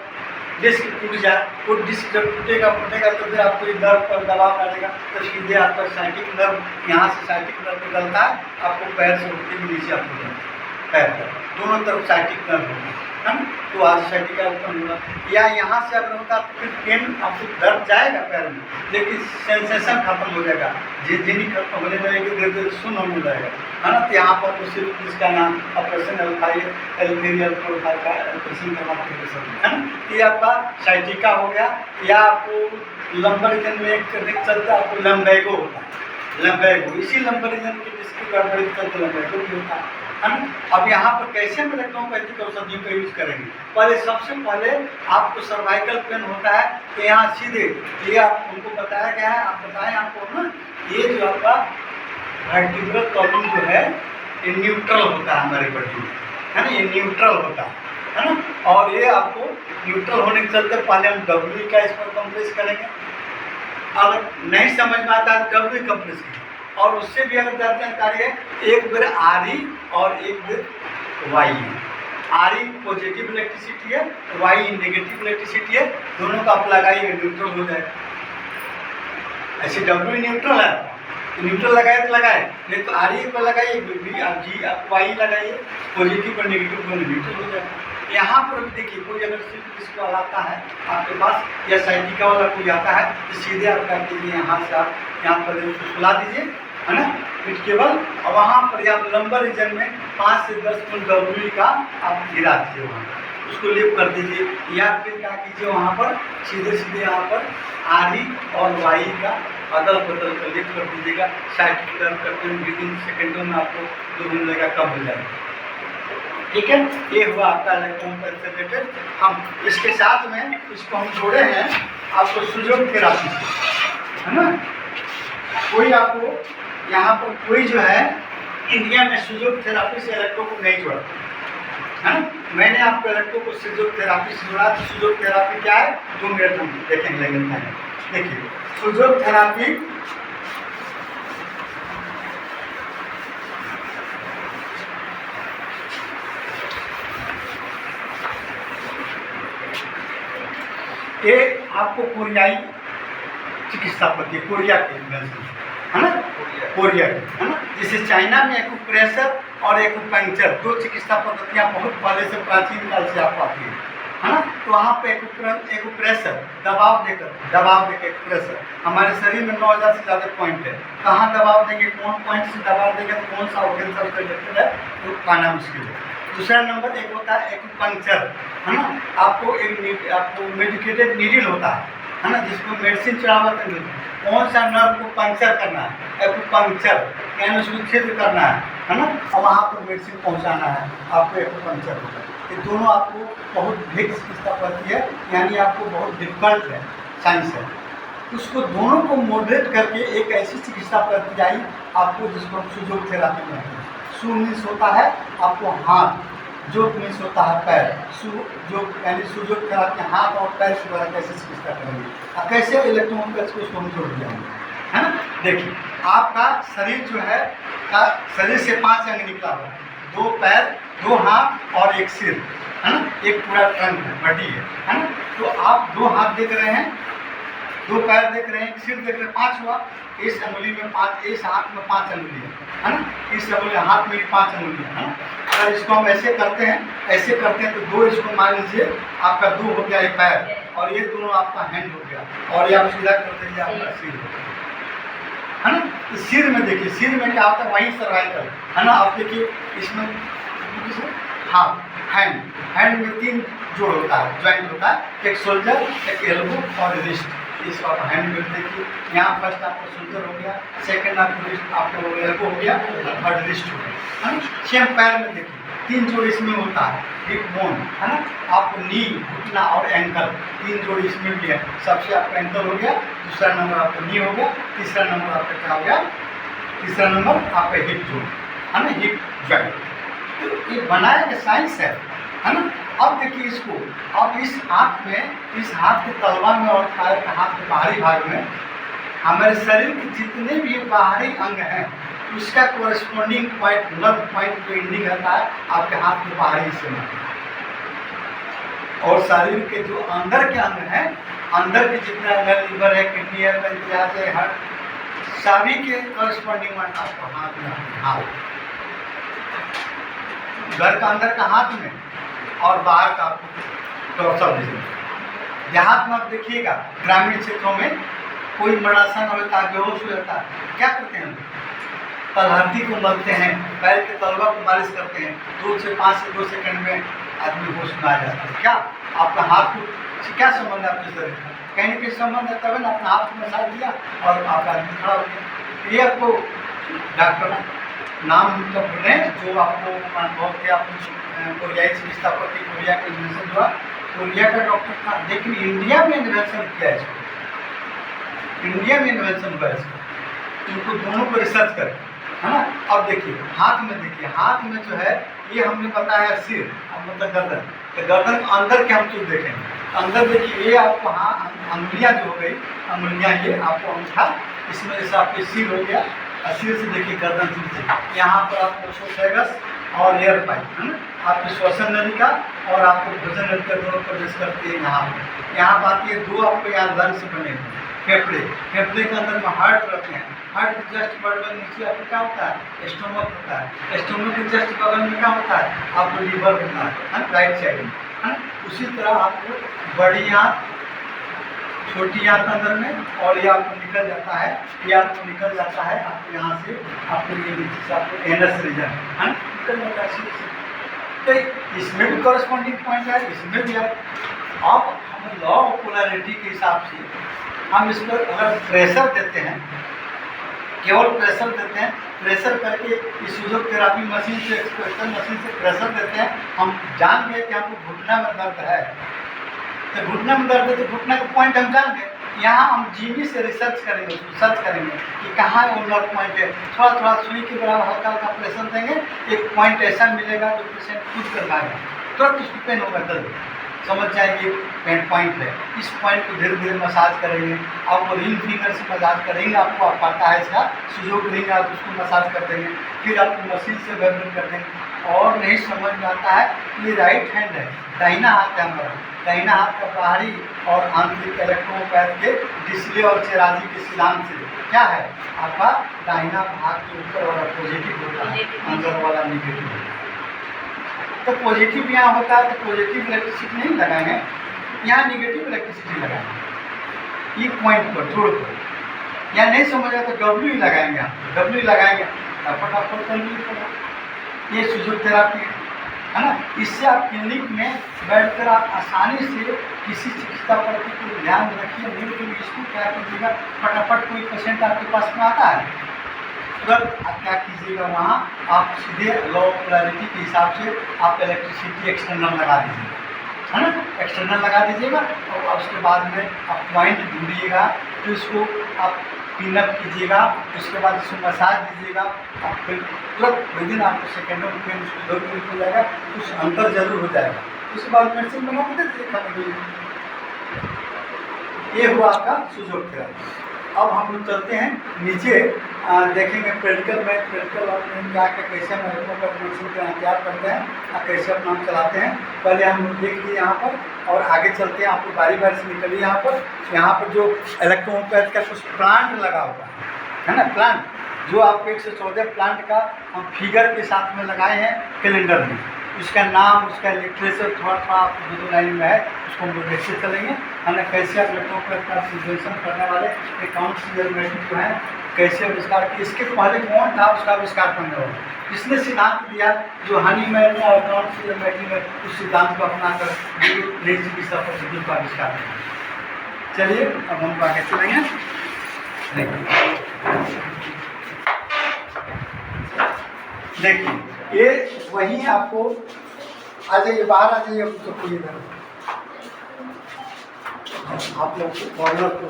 डिस्क टूट जाए। वो डिस्क जब टूटेगा तो फिर आपको नर्व पर दबाव डालेगा, तो सीधे आपका साइटिक नर्व, यहाँ से साइटिक नर्व निकलता है, आपको पैर से होते हुए नीचे आपको पैर पर दोनों तरफ साइटिक नर्व होगा, है ना। तो आज साइटिका उत्पन्न होगा, या यहाँ से अगर होता तो फिर पेन, आपको दर्द जाएगा पैर में, लेकिन सेंसेशन खत्म हो जाएगा, झिनझिनी खत्म होने लगेगी, धीरे धीरे सुन्न होने लगेगा, है ना। तो यहाँ पर उसी जिसका नाम ऑपरेशन L5, L3, L4 का ऑपरेशन करवाते हैं, है ना। ये आपका साइटिका हो गया। या आपको लंबर रीजन में एक चलता है, आपको लम्बैगो होता है, लम्बैगो, इसी लंबर रीजन के जिसकी गड़बड़ी चलते लम्बैगो भी होता है ना। अब यहाँ पर कैसे हम इलेक्ट्रोपैथिक औषधियों का यूज करेंगे? सबसे पहले आपको सर्वाइकल पेन होता है, तो यहाँ सीधे ये आप उनको बताया गया है, आप बताएं आपको ना, ये जो आपका वर्टिब्रल कॉलम जो है ये न्यूट्रल होता है हमारे बॉडी में, है ना, ये न्यूट्रल होता है ना। और ये आपको न्यूट्रल होने के चलते पहले हम W का इस पर कंप्रेस करेंगे, अगर नहीं समझ में आता है W कंप्रेस करेंगे, और उससे भी अगर जानकारी है, एक बेर RE और एक बेर YE है। RE पॉजिटिव इलेक्ट्रिसिटी है, YE नेगेटिव इलेक्ट्रिसिटी है, दोनों का आप लगाइए, न्यूट्रल हो जाएगा। ऐसे W न्यूट्रल है, तो न्यूट्रल लगाए तो लगाए, नहीं तो RE पर लगाइए, YE लगाइए, पॉजिटिव और नेगेटिव दोनों न्यूट्रल हो जाएगा। यहाँ पर भी देखिए कोई अगर सिर्फ इसको आता है आपके पास, या साइटिका वाला कोई आता है, तो सीधे आप क्या कीजिए, यहाँ से आप यहाँ पर सुला दीजिए, है ना, पीठ केवल, और वहाँ पर आप लंबर रीजन में 5 से 10 फुट W का आप गिरा दीजिए, वहाँ उसको लेप कर दीजिए। या फिर क्या कीजिए, वहाँ पर सीधे यहाँ पर RE और YE का अदल बदल कर लेप कर दीजिएगा। साइटिक नर्व करते हैं, विदिन सेकेंडों में आपको 2 दिन लगेगा, कम हो जाएगा। ठीक है, ये हुआ आपका इलेक्ट्रोपैथी से रिलेटेड। हम इसके साथ में इसको हम जोड़े हैं आपको सुजोग थेरापी, है ना। कोई आपको यहाँ पर कोई जो है इंडिया में सुजोग थेरापी से इलेक्ट्रो को नहीं जोड़ा, है ना। मैंने आपको इलेक्ट्रो को फिजियोथेरापी से जुड़ा। तो फिजियोथेरापी क्या है 2 मिनट हम देखेंगे लेकिन नहीं। देखिए फिजियोथेरापी ये आपको कोरियाई चिकित्सा पद्धति, कोरिया की है ना, कोरिया की है ना। जैसे चाइना में एक्यूप्रेशर और एक्यूपंक्चर 2 चिकित्सा पद्धतियाँ बहुत पहले से प्राचीन काल से आप पाती है ना। तो वहाँ पे एक्यूप्रेशर दबाव देकर एक्यूप्रेशर, हमारे शरीर में 9000 से ज़्यादा पॉइंट है। कहाँ दबाव देंगे, कौन पॉइंट से दबाव देंगे, तो कौन सा ऑर्गन से रिलेटेड है तो पाना मुश्किल है। दूसरा नंबर एक होता है एक्यूपंक्चर है ना। आपको मेडिकेटेड नीडल होता है ना, जिसको मेडिसिन चढ़ावा करनी है। कौन सा नर्व को पंक्चर करना है, एक्यूपंक्चर यानी उसको छिद्र करना है ना, और वहाँ पर मेडिसिन पहुँचाना है, आपको एक्यूपंक्चर होता है। ये दोनों आपको बहुत भिन्न चिकित्सा पद्धति है, यानी आपको बहुत डिफिकल्ट है, साइंस है। उसको दोनों को मॉडरेट करके एक ऐसी चिकित्सा पद्धति आई आपको, जिसको हम फिजियोथेरापी कहते हैं। सु मीन्स होता है आपको हाथ, जो मीन्स होता है पैर। जो यानी फिजियोथेरापी हाथ और पैर के द्वारा कैसे चिकित्सा करेंगे और कैसे इलेक्ट्रोमोटिक्स को उसको हम जोड़ दिया है ना। देखिए आपका शरीर जो है शरीर से 5 अंग निकला हुआ है, 2 पैर, 2 हाथ और 1 सिर है ना, एक पूरा ट्रंक है, बॉडी है ना। तो आप 2 हाथ देख रहे हैं, 2 पैर देख रहे हैं, 1 सिर देख रहे हैं, 5 हुआ। इस अंगुली में 5, इस हाथ में 5 अंगुली है ना, इस अंगुली हाथ में 5 अंगुली है ना। अगर इसको हम ऐसे करते हैं तो 2 इसको मान लीजिए आपका 2 हो गया ये पैर, और ये दोनों आपका हैंड हो गया, और ये आप सीधा कर दीजिए आपका सिर हो गया है ना। इस सिर में देखिए, सिर में क्या होता है, वही सर्वाइकल है ना। आप देखिए इसमें हाथ, हैंड में 3 जोड़ होता है, ज्वाइंट होता है, एक शोल्डर, एक एल्बो और रिस्ट। इसको आप हैंड में देखिए, यहाँ फर्स्ट आपका शोल्डर हो गया, सेकंड आपको रिस्ट, आपको एल्बो हो गया, थर्ड रिस्ट हो गया है ना। सेम पैर में देखिए 3 जोड़ इसमें होता है, हिप बोन है ना, आपको नी, घुटना और एंकल 3 जोड़ इसमें भी है। सबसे आपका एंकल हो गया, दूसरा नंबर आपका नी हो गया, तीसरा नंबर आपका क्या हो गया, तीसरा नंबर आपका हिप जोड़ है ना, हिप जॉइंट। तो ये बनाया गया साइंस है ना। अब देखिए इसको, अब इस हाथ के तलवा में और पैर के हाथ के बाहरी भाग में हमारे शरीर के जितने भी बाहरी अंग हैं उसका कोरेस्पोंडिंग पॉइंट, नर्व पॉइंट पे एंडिंग रहता है आपके हाथ के बाहरी हिस्से में। और शरीर के जो अंदर के अंग हैं, अंदर के जितने अंग, लीवर है, किडनी है, पैंक्रियाज है, हार्ट, सभी के कोरेस्पोंडिंग पॉइंट आपको हाथ में, हाथ घर का अंदर का हाथ में और बाहर का आपको डॉक्टर दीजिए। देहात में आप देखिएगा, ग्रामीण क्षेत्रों में कोई मरासन होता है, बेहोश हो जाता है, क्या करते हैं, तलहटी को मलते हैं, पैर के तलवा को मालिश करते हैं, 2 से 2 सेकंड में आदमी होश में आ जाता है। क्या आपका हाथ को क्या संबंध है आपके शरीर का, कहीं ना कहीं संबंध है, तभी ना अपना हाथ में मसाज दिया और आपका आदमी खड़ा हो गया। ये आपको डॉक्टर नाम तो बोले जो आपको अनुभव किया, कोरियाई चिकित्सा पद्धति, कोरिया का इन्वेंशन हुआ, कोरिया का डॉक्टर था, लेकिन इंडिया में इन्वेंशन किया इसको, इंडिया में इन्वेंशन हुआ इसको। इनको दोनों को रिसर्च करें है ना। अब देखिए हाथ में, देखिए हाथ में जो है ये हमने बताया सिर, अब मतलब गर्दन, तो गर्दन अंदर के हम चीज देखेंगे। अंदर देखिए ये आपको अंगुलियाँ जो हो गई, अंगुलियाँ ये आपको अंगूठा, इसमें जैसे आपके सिर हो गया, और सिर से देखिए गर्दन से यहाँ पर आपको सोफेगस और एयर पाइप है ना, आपकी श्वसन नलिका और आपको भोजन नलिका दोनों प्रवेश करती है। यहाँ पर आती है 2 आपको यहाँ लंग्स बने हुए, फेफड़े के अंदर में हार्ट रहते हैं, हार्ट के जस्ट बगल में नीचे आपको क्या होता है, स्टोमक होता है, स्टोमक के जस्ट बगल में क्या होता है, आपको लीवर होता है राइट साइड में है ना। उसी तरह आपको बड़ी आँत, छोटी आँत अंदर में, और ये आपको निकल जाता है, ये आपको निकल जाता है आपको यहाँ से, आपको ये नीचे से आपको एनस रीजन है ना, निकल जाता है। तो इसमें भी कॉरेस्पॉन्डिंग पॉइंट है, इसमें भी है। अब हम लॉ ऑफ पोलैरिटी के हिसाब से हम इस पर अगर प्रेशर देते हैं, केवल प्रेशर देते हैं, प्रेशर करके इस फिजियोथेरापी मशीन से, एक्सप्रेशन मशीन से प्रेशर देते हैं, हम जान गए कि हमको घुटना में दर्द है, तो घुटना में दर्द है तो घुटना का पॉइंट हम जान गए। यहाँ हम जीनी से रिसर्च करेंगे, उसको सर्च करेंगे कि कहाँ वो नर्व पॉइंट है, थोड़ा थोड़ा सुई के बराबर हल्का हल्का प्रेशर देंगे, एक पॉइंट ऐसा मिलेगा जो पेशेंट खुद कर पाएगा। तुरंत उसकी पेन होगा दर्द, समझ जाएंगे पेन पॉइंट है। इस पॉइंट को धीरे धीरे मसाज करेंगे, आप रिंग फिंगर से मसाज करेंगे, आपको आप पता है इसका सुजोग रिंग, आप उसको मसाज कर देंगे, फिर आपको मशीन से वाइब्रेट कर देंगे। और नहीं समझ में आता है, ये राइट हैंड है, दाहिना हाथ है हमारा, दाहिना हाथ का बाहरी और आंतरिक इलेक्ट्रोपैथ के डिस्ले और चेराजी के सिद्धांत से क्या है, आपका दाहिना भाग के ऊपर वाला पॉजिटिव होता है, अंदर वाला निगेटिव होता है। तो पॉजिटिव यहाँ होता है तो पॉजिटिव इलेक्ट्रिसिटी नहीं लगाएंगे, यहाँ निगेटिव इलेक्ट्रिसिटी लगाएंगे, एक पॉइंट पर जोड़ पर। यहाँ नहीं समझ आया तो डब्ल्यू ही लगाएंगे, आप डब्ल्यू लगाएंगे, फटाफट कर लीजिए। ये फिजियोथेरापी है ना, इससे आप क्लिनिक में बैठकर आप आसानी से किसी चिकित्सा प्रति को ध्यान रखिए। नहीं तो इसको क्या कीजिएगा, फटाफट कोई पेशेंट आपके पास में आता है, तुरंत आप क्या कीजिएगा, वहाँ आप सीधे लॉ ऑफ पोलैरिटी के हिसाब से आप इलेक्ट्रिसिटी एक्सटर्नल लगा दीजिएगा, है ना, एक्सटर्नल लगा दीजिएगा। और उसके बाद में आप पॉइंट ढूंढिएगा, तो इसको आप पिनअप कीजिएगा, उसके बाद इसको मसाज दीजिएगा, आप फिर तुरंत विदिन आपको सेकेंडों में फिर उसको 2 मिनट हो जाएगा, कुछ अंतर जरूर हो जाएगा। उसके बाद मेडिसिन बना के दे दीजिए खाने के लिए। ये हुआ आपका सुजोग थेरापी। अब हम लोग चलते हैं नीचे, देखेंगे प्रैक्टिकल में, प्रैक्टिकल ऑपरेशन क्या क्या कैसे हम मेडिसिन का तैयार करते हैं और कैसे अपना हम चलाते हैं। पहले हम देख लिए यहाँ पर, और आगे चलते हैं, आपको बारी बारी से निकलिए। यहाँ पर जो इलेक्ट्रोपैथ का कुछ प्लांट लगा हुआ है ना, प्लांट जो आपको 114 प्लांट का हम फिगर के साथ में लगाए हैं कैलेंडर में। उसका नाम, उसका लिटरेचर थोड़ा आप 2 लाइन में है, उसको हम लोग देखते चलेंगे, है ना। कैसे आप इलेक्ट्रोपैथ का सिमुलेशन करने वाले अकाउंट जो है कैसे आविष्कार किए, इसके पहले कौन था उसका आविष्कार करने वाला, जिसने सिद्धांत दिया, जो हनीमैन और अकाउंट में उस सिद्धांत को अपनाकर नई चिकित्सा पद्धति का आविष्कार किया। चलिए अब हम आगे चलेंगे। देखिए ये वही आपको, आ जाइए बाहर, आ जाइए तो कोई इधर आप लोग कॉर्नर को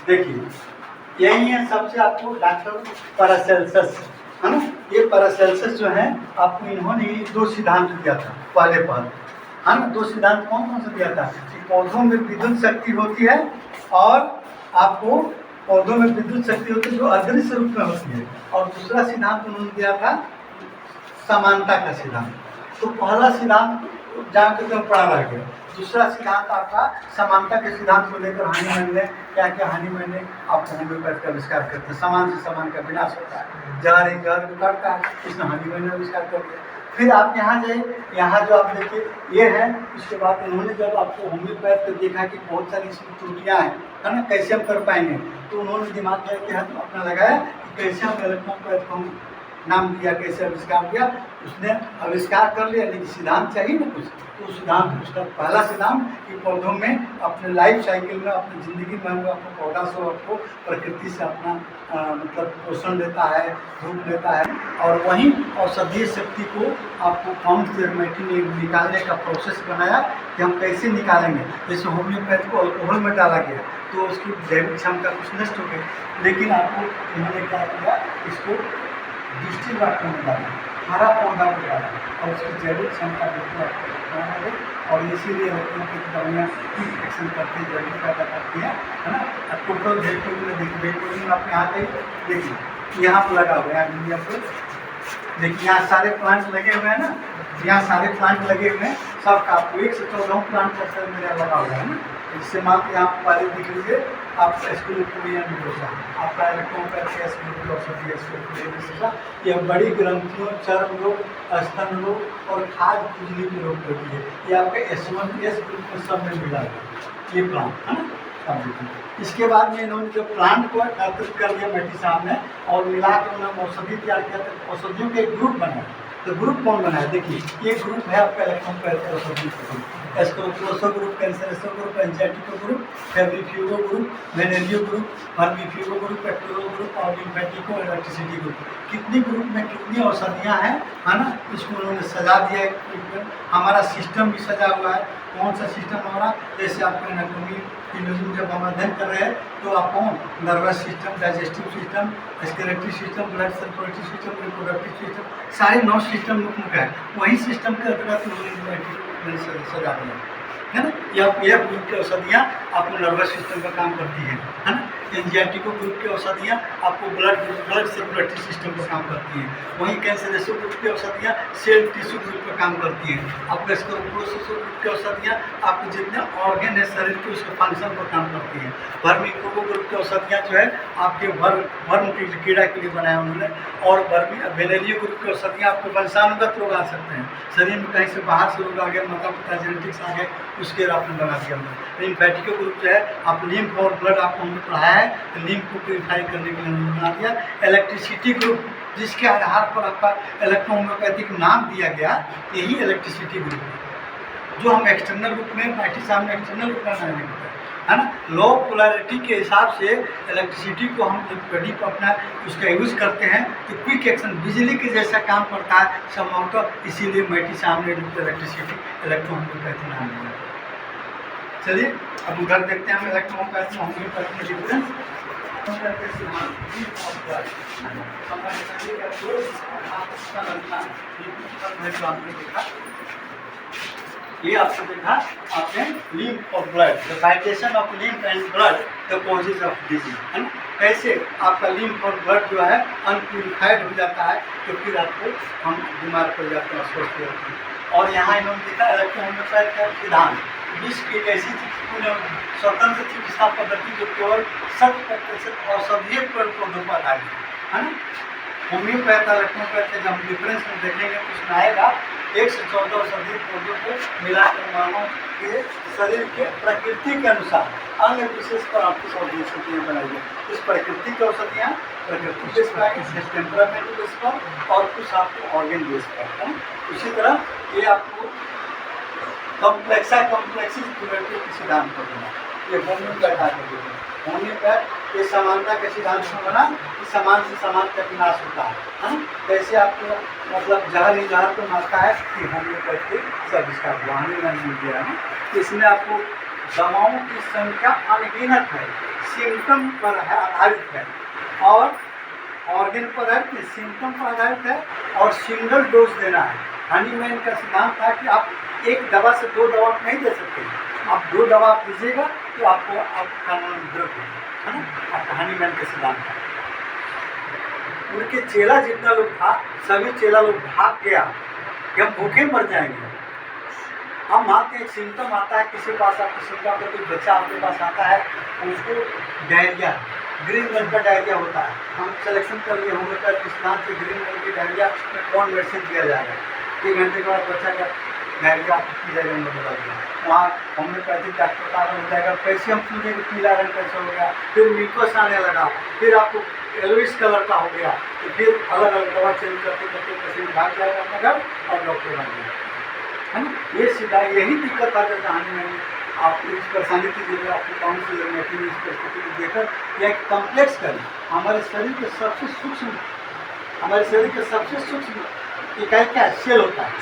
देखिए, यही है सबसे आपको डॉक्टर पैरासेल्सस, है ना। ये पैरासेल्सस जो है आपको इन्होंने 2 सिद्धांत दिया था पहले, है ना। 2 सिद्धांत कौन कौन सा दिया था कि पौधों में विद्युत शक्ति होती है, और आपको पौधों में विद्युत शक्ति होती है जो अदृश्य रूप में होती है, और दूसरा सिद्धांत उन्होंने दिया था समानता का सिद्धांत। तो पहला सिद्धांत जहाँ के तो पढ़ा रह गया, दूसरा सिद्धांत आपका समानता के सिद्धांत को लेकर हनीमैन ने क्या किया, हनीमैन ने आपको होम्योपैथ का आविष्कार करते हैं, समान से समान का विनाश होता है, जहर एक जहर को काटता है, इसने हनीमैन ने आविष्कार कर दिया। फिर आप यहाँ जाइए, यहाँ जो आप देखिए ये है, उसके बाद उन्होंने जब आपको होम्योपैथ को देखा कि बहुत सारी इसमें त्रुटियाँ हैं, है ना, कैसे हम कर पाएंगे, तो उन्होंने दिमाग में अपना लगाया कि कैसे हम इलेक्ट्रोपैथ को नाम दिया, कैसे आविष्कार किया, उसने आविष्कार कर लिया, लेकिन सिद्धांत चाहिए ना कुछ, तो सिद्धांत उसका पहला सिद्धांत कि पौधों में अपने लाइफ साइकिल में, अपनी ज़िंदगी में आपको पौधा से आपको प्रकृति से अपना मतलब पोषण देता है, धूप देता है, और वहीं औषधीय शक्ति को आपको काउंट थेरेपी ने निकालने का प्रोसेस बनाया कि हम कैसे निकालेंगे। जैसे होम्योपैथ को अल्कोहल में डाला गया तो उसकी जैविक क्षमता कुछ नष्ट हो गई, लेकिन आपको इन्होंने क्या किया, इसको डिस्टिल वाटर में डाला, हरा पौधा को डाला, और उसकी जैविक क्षमता बिल्कुल आपको, और इसीलिए की दवाइयाँ एक्शन करती है, जैविक पैदा करती है ना। टोटल वेजिटेबल आप यहाँ पे देखिए, यहाँ पर लगा हुआ है दुनिया पर, देखिए यहाँ सारे प्लांट लगे हुए हैं ना, यहाँ सारे प्लांट लगे हुए हैं, सबका आपको 114 प्लांट का मेरा लगा हुआ है ना। इससे मात्र यहाँ पहले दिख लीजिए आप स्क्रूपोडियम निकोसा, आपका इलेक्ट्रोपैथ स्क्रूपोडियम, यह बड़ी ग्रंथियों, चर्म रोग, स्तन रोग और खाद खुजली की रोग होती है। ये आपके S1S ग्रुप में सब में मिला है ये प्लांट, है ना। इसके बाद में इन्होंने जो प्लांट को एकत्रित कर लिया मिट्टी सामने और मिला के उन्होंने औषधि तैयार किया, तो औषधियों के एक ग्रुप बनाया। तो ग्रुप कौन बनाया, देखिए ये ग्रुप है आपका इलेक्ट्रोपैथ औषधि। एस्क्रोपोसो ग्रुप, कैंसरेसो ग्रुप, एंजाइटिको ग्रुप, फेब्रिफ्यूगो ग्रुप, वेनेरियो ग्रुप, वर्मीफ्यूगो ग्रुप, पेक्टोरो ग्रुप और लिम्फेटिको इलेक्ट्रिसिटी ग्रुप। कितनी ग्रुप में कितनी औषधियाँ हैं, है ना, इसको उन्होंने सजा दिया है ग्रुप में। हमारा सिस्टम भी सजा हुआ है। कौन सा सिस्टम हमारा, जैसे आपको एनाटॉमी फिजियोलॉजी जब हम अध्ययन कर रहे हैं तो आप कौन, nervous system, digestive system, respiratory system, blood circulatory system, reproductive system, सारे 9 सिस्टम मुख्य है। वही सिस्टम के अंतर्गत उन्होंने सजा दिया है ना। यह ग्रुप की औषधियाँ आपको नर्वस सिस्टम का काम करती है ना। एंजाइटिको ग्रुप की औषधियाँ आपको ब्लड सर्कुलेटरी सिस्टम पर काम करती हैं। वहीं कैंसरेसो ग्रुप की औषधियाँ सेल टिश्यू ग्रुप पर काम करती हैं। आपको स्क्रोपोसो ग्रुप की औषधियाँ आपके जितने ऑर्गन है शरीर के उसके फंक्शन पर काम करती हैं। वर्मीफ्यूगो ग्रुप की औषधियाँ जो है आपके वर्म की कीड़ा के लिए बनाया उन्होंने। और वेनेरियो ग्रुप की औषधियाँ आपको वंशानुगत रोग आ सकते हैं, शरीर में कहीं से बाहर से रोग आ गया, माता पिता जेनेटिक्स आ गए, उसके आपने बना दिया हमने। लिम्फेटिको ग्रुप जो है आप लिम्फ और ब्लड आपको हमने पढ़ाया है, तो लिम्फ को प्यूरिफाई करने के लिए हमने बना दिया। इलेक्ट्रिसिटी ग्रुप जिसके आधार पर आपका इलेक्ट्रोहोम्योपैथिक नाम दिया गया, यही इलेक्ट्रिसिटी ग्रुप है, जो हम एक्सटर्नल रूप में पार्टी सामने एक्सटर्नल रूप में बनाने होता है ना। लो पोलैरिटी के हिसाब से इलेक्ट्रिसिटी को हम बॉडी को अपना उसका यूज़ करते हैं तो क्विक एक्शन बिजली के जैसा काम करता है संभवतः, इसीलिए मैटी सामने इलेक्ट्रिसिटी इलेक्ट्रोहोम्योपैथी नाम दिया। चलिए अब उधर देखते हैं हम इलेक्ट्रोहोम्योपैथी होम्योपैथी में डिफरेंस। ये आपको देखा आपने लिम्फ और blood, the citation of lymph and blood the causes of disease, है ना। कैसे आपका लिम्फ और ब्लड जो है अनप्यूरिफाइड हो जाता है तो फिर आपको हम बीमार पड़ जाते हैं, अस्वस्थ हो जाते हैं। और यहाँ इन्होंने देखा इलेक्ट्रोहोम्योपैथी का सिद्धांत विश्व की एक ऐसी स्वतंत्र चिकित्सा पद्धति जो केवल 100% औषधीय पौधों पर आधारित है ना। होम्योपैथ और इलेक्ट्रोपैथ का जब हम डिफरेंस में देखेंगे तो उसमें आएगा 1 से 14 औषधीय पौधों को मिलाकर मानव के शरीर के प्रकृति के अनुसार अंग विशेष पर आपकी औषधियाँ बनाई गई। इस प्रकृति की औषधियाँ प्रकृति बेस पर आएगी, टेम्परामेंट बेस पर और कुछ आपको ऑर्गेन बेस पर, है ना। उसी तरह ये आपको कॉम्प्लेक्सिस के सिद्धांत पर बना, ये होम्योपैथ आकर देते हैं। होम्योपैथ ये समानता के सिद्धांत पर बना कि समान से समान का विनाश होता है ना। कैसे आपको मतलब जहर ही जहर को मारता है कि होम्योपैथ के सब इसका वाहन मिल गया है। इसमें आपको दवाओं की संख्या अनगिनत है, सिम्टम पर है आधारित है और ऑर्गन पर है, सिम्टम पर आधारित है और सिंगल डोज देना है। हनीमैन का सिद्धांत था कि आप एक दवा से 2 दवा नहीं दे सकते, आप 2 दवा आप दीजिएगा तो आपको आपका द्रव है ना। आपका हनीमैन का सिद्धांत था। उनके चेला जितना लोग था सभी चेला लोग भाग गया कि हम भूखे मर जाएंगे। हम मानते एक सिम्टम आता है किसी के पास, आपको सिम्टम का कोई बच्चा आपके पास आता है उसको डायरिया, ग्रीन रंग का डायरिया होता है, हम सिलेक्शन कर लिए होम्योपैथ के सिद्धांत से ग्रीन रंग की डायरिया में कौन मेडिसिन दिया जाएगा। 1 घंटे के बाद बच्चा का डायरिया पीला रंग में बदल गया, वहाँ होम्योपैथिक डॉक्टर का हो जाएगा। कैसे हम पूछे कि पीला रंग कैसे हो गया, फिर म्यूकस आने लगा, फिर आपको येलोइश कलर का हो गया, तो फिर अलग अलग दवा चेंज करते करते पेशेंट भाग जाएगा अपने घर और डॉक्टर बन गया, है ना। ये सीधा यही दिक्कत आ जाता कहानी में। आप इस परेशानी की जगह आपको कौन सी इस परिस्थिति को देखकर यह एक कम्प्लेक्स करें। हमारे शरीर के सबसे सूक्ष्म इकाई क्या है, सेल होता है।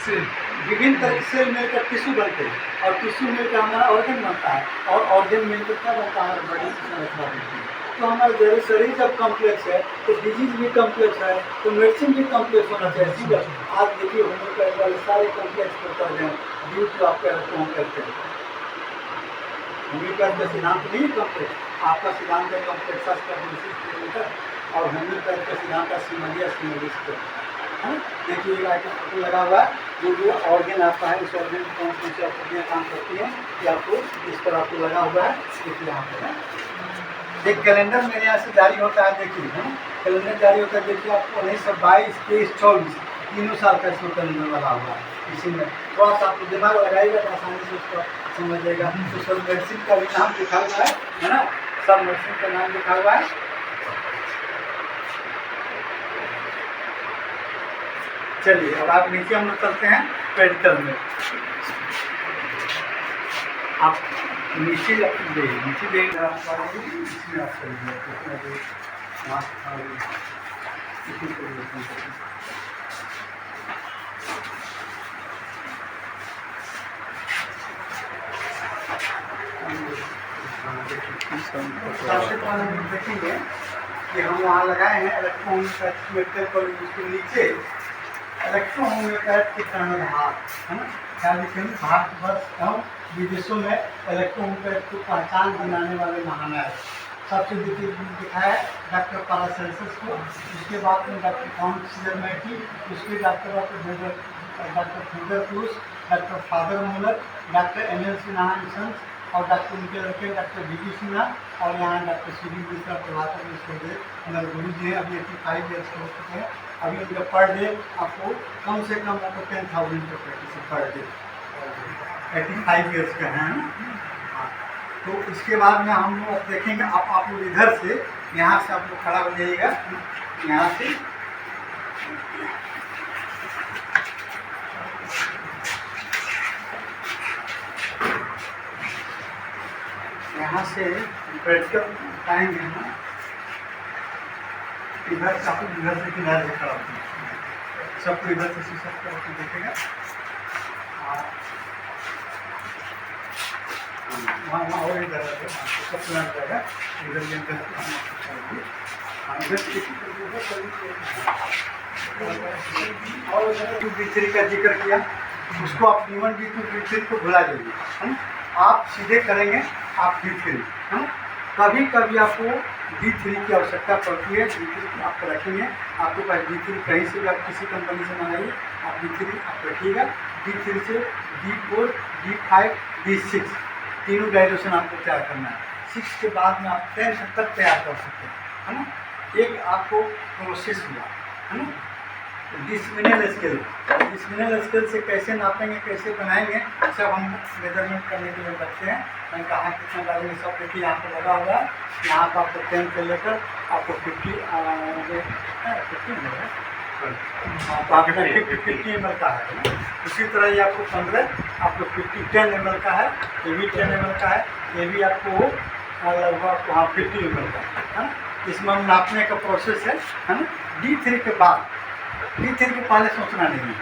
विभिन्न तरह के सेल मिलकर टिश्यू बनते हैं और टिश्यू मिलकर हमारा ऑर्गन बनता है और ऑर्गन मिलकर क्या बनता है, हमारी बॉडी की संरचना बनती है। तो हमारा शरीर जब कॉम्प्लेक्स है तो डिजीज भी कॉम्प्लेक्स है, तो मेडिसिन भी कॉम्प्लेक्स होना चाहिए। आज देखिए होम्योपैथ वाले सारे कॉम्प्लेक्स करता है ड्यू टू आपका होम्योपैथ है। होम्योपैथ का सिद्धांत नहीं कॉम्प्लेक्स, आपका सिद्धांत है कॉम्प्लेक्स और होम्योपैथ का सिद्धांत है सिमलिया है। देखिए आइटम लगा हुआ है, जो ऑर्गन आपका है उस ऑर्गन में कौन कौन सी औषधियाँ काम करती हैं कि आपको इस पर आपको लगा हुआ है। देखिए यहाँ पर है एक कैलेंडर मेरे यहाँ से जारी होता है, देखिए है कैलेंडर जारी होता है। देखिए आपको 1922, 23, 24 तीनों साल का इसमें कैलेंडर लगा हुआ है। इसी में थोड़ा सा आपको दिमाग लगाइएगा तो आसानी से उसको समझ जाएगा। तो सब मेडिसिन का भी नाम लिखा हुआ है ना, सब मेडिसिन का नाम लिखा हुआ है। चलिए अब आप नीचे हम लोग चलते हैं मेडिकल में। आप नीचे नीचे आप इसमें आप करिए सबसे पहले हम देखेंगे कि हम वहाँ लगाए हैं इलेक्ट्रोहोमियोपैथ पर उसके नीचे इलेक्ट्रोहोमियोपैथ के कर्णधार है ना, क्या लिखेंगे, भारतवर्ष एवं विदेशों में इलेक्ट्रोहोमियोपैथ को पहचान दिलाने वाले महानायक। सबसे दिखाया है डॉक्टर पारासेल्सस को, उसके बाद में डॉक्टर काउंट सीजरमैटी, उसके डॉक्टर फ्यूडर क्रूस, डॉक्टर फादर मुलर, डॉक्टर एन.एल. सिन्हा और डॉक्टर उनके लड़के डॉक्टर वी.डी. सिन्हा और यहाँ डॉक्टर सी.डी. मिश्रा प्रभाकर मिश्र हमारे गुरु जी हैं। अभी 85 ईयर्स के हो चुके हैं। अभी उनका पर डे आपको कम से कम आपको 10,000 का प्रैक्टिस पर डे, 85 ईयर्स का है ना। हाँ, तो इसके बाद में हम लोग देखेंगे, आप लोग इधर से यहाँ से आप लोग खड़ा हो जाइएगा, यहाँ से प्रैक्टिकल पाएंगे ना, इधर से आप इधर से किनारे से खड़ा होते सबको इधर से सब करके देखेगा। वहाँ और इधर सब प्लान जाएगा, इधर और B3 का जिक्र किया, उसको आप B1 B2 B3 को भुला जाइए, है ना। आप सीधे करेंगे आप B3, है ना। कभी कभी आपको B3 की आवश्यकता पड़ती है, B3 आप रखेंगे, आपके पास B3 कहीं से भी आप किसी कंपनी से मंगाइए, आप B3 आप रखिएगा। B3 से B4 B5 B6 तीनों ग्रेजुएशन आपको तैयार करना है। 6 के बाद में आप 10 तक तैयार कर सकते हैं, है ना। एक आपको प्रोसेस हुआ, है ना। डिस्मिनल स्केल से कैसे नापेंगे, कैसे बनाएंगे, सब हम मेजरमेंट करने के लिए रखते हैं। मैंने कहा कितना डालेंगे सब देखिए यहाँ पर लगा हुआ है। यहाँ पर आपको 10 से लेकर आपको 50 ml का है। उसी तरह ये आपको 15 आपको 10 ml का है, ये भी 10 ml का है, ये भी आपको लगभग 50 ml का है। इसमें हम नापने का प्रोसेस है ना। D3 के बाद, D3 के पहले सोचना नहीं है।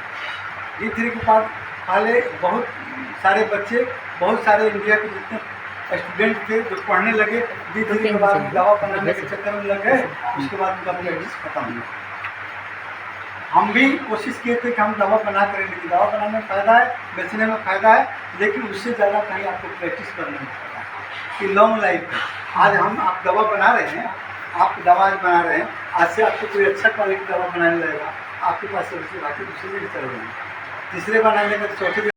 D3 के बाद पहले बहुत सारे बच्चे, बहुत सारे इंडिया के जितने स्टूडेंट थे जो पढ़ने लगे, D3 के बाद दवा बनाने के चक्कर में लग गए, उसके बाद उनका प्रैक्टिस खत्म हुआ। हम भी कोशिश किए थे कि हम दवा बना करें, लेकिन दवा बनाने में फ़ायदा है, बेचने में फ़ायदा है, लेकिन उससे ज़्यादा कहीं आपको प्रैक्टिस करने में फ़ायदा है कि लॉन्ग लाइफ है। आज आप दवा बना रहे हैं, आप दवा आज बना रहे हैं, आज से आपको कोई अच्छा क्वालिटी दवा बनाने लगेगा, आपके पास से बाकी दूसरे दिन चल जाएंगे, तीसरे बनाने का चौथे